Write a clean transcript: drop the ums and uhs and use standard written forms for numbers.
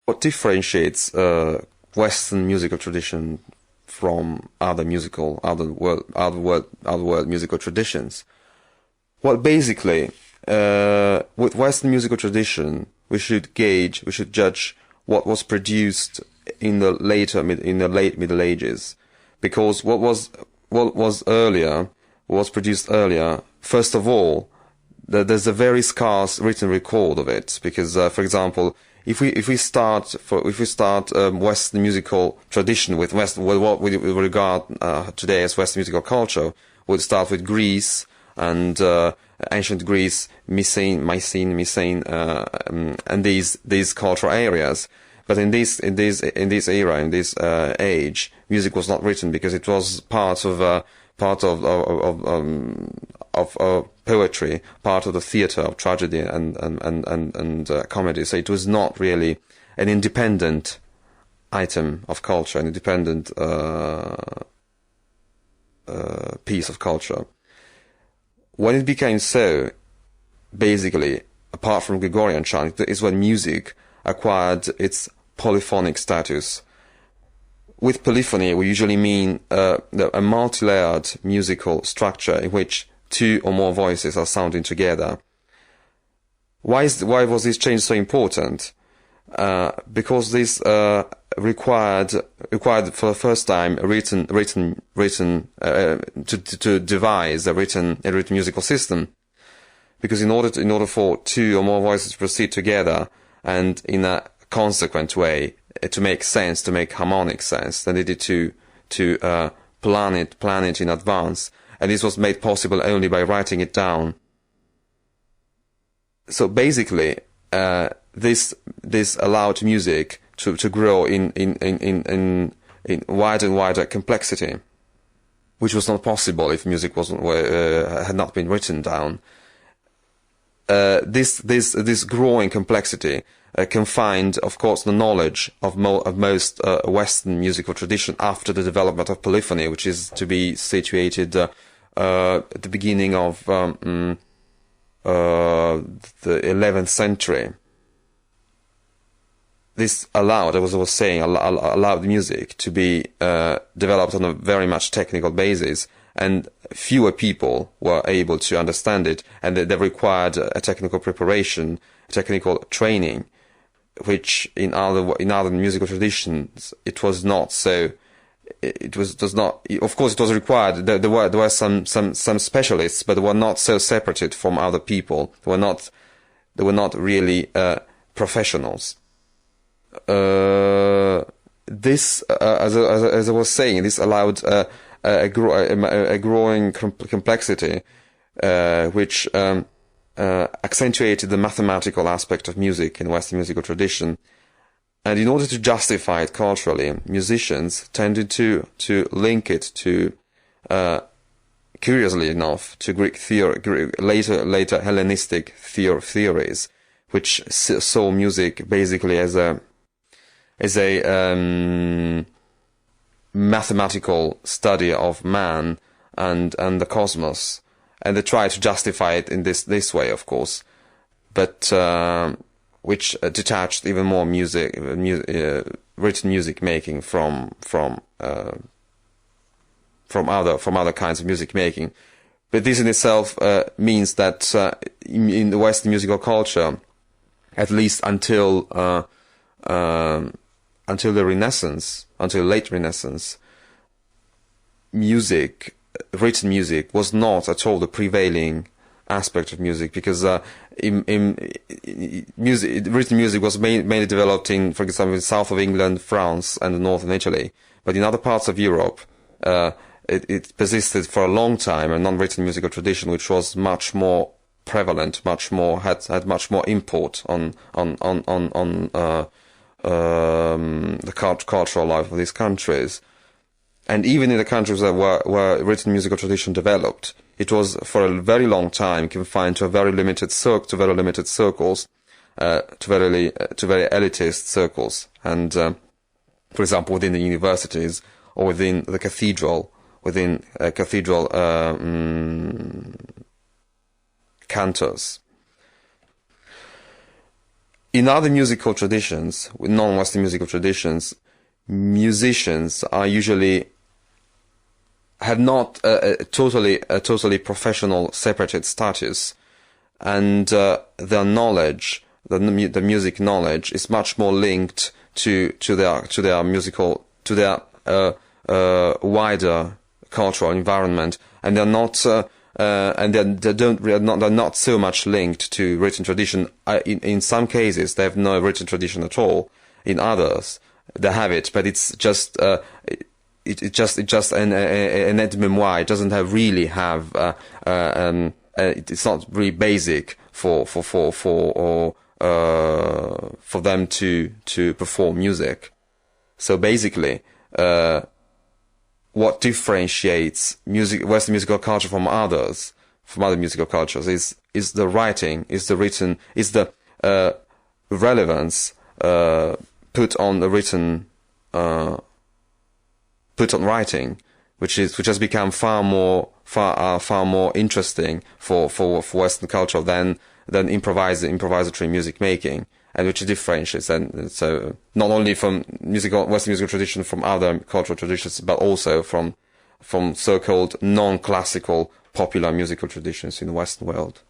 What differentiates Western musical tradition from other world musical traditions? Well, basically, with Western musical tradition, we should judge what was produced in the late Middle Ages, because what was produced earlier. First of all, there's a very scarce written record of it, because, for example, if we start Western musical tradition with what we regard today as Western musical culture, we'll start with Greece and ancient Greece, Mycenae, and these cultural areas. But in this age, music was not written because it was part of poetry, part of the theatre of tragedy and comedy. So it was not really an independent item of culture, an independent piece of culture. When it became so, basically, apart from Gregorian chant, is when music acquired its polyphonic status. With polyphony, we usually mean a multi-layered musical structure in which two or more voices are sounding together. Why was this change so important? Because this required for the first time to devise a written musical system. Because in order for two or more voices to proceed together and in a consequent way, to make sense, to make harmonic sense, they needed to plan it in advance, and this was made possible only by writing it down. So basically, this allowed music to grow in wider and wider complexity, which was not possible if music had not been written down. This growing complexity confined, of course, the knowledge of most Western musical tradition after the development of polyphony, which is to be situated at the beginning of the 11th century. This allowed, as I was saying, allowed music to be developed on a very much technical basis, and fewer people were able to understand it, and they required a technical preparation, technical training, which in other musical traditions it was not so. Does not. Of course, it was required. There were some specialists, but they were not so separated from other people. They were not really professionals. This, as I was saying, this allowed a growing complexity, which accentuated the mathematical aspect of music in Western musical tradition. And in order to justify it culturally, musicians tended to link it to, curiously enough, to Greek theory, later Hellenistic theories, which saw music basically as a mathematical study of man and the cosmos, and they try to justify it in this way, of course, but which detached even more written music making from other kinds of music making. But this in itself means that in the Western musical culture, at least until the Renaissance, until late Renaissance, written music was not at all the prevailing aspect of music, because written music was mainly developed in, for example, in the south of England, France, and northern Italy. But in other parts of Europe, it persisted for a long time, a non-written musical tradition which was much more prevalent, had much more import on the cultural life of these countries. And even in the countries that where written musical tradition developed, it was for a very long time confined to very limited circles, to very elitist circles, and for example, within the universities or within the cathedral, cantors. in other musical traditions, non-Western musical traditions, musicians are usually have not a totally professional separated status, and their knowledge, the music knowledge, is much more linked to their musical, to their wider cultural environment, and they're not they're not so much linked to written tradition. In some cases they have no written tradition at all. In others they have it, but it's just it's just an aide-memoire. It doesn't really have it's not really basic for them to perform music. So basically, what differentiates Western musical culture from other musical cultures is the writing, is the written, is the relevance put on writing, which has become far more interesting for Western culture than improvisatory music making, and which differentiates. And so not only from Western musical tradition from other cultural traditions, but also from so-called non-classical popular musical traditions in the Western world.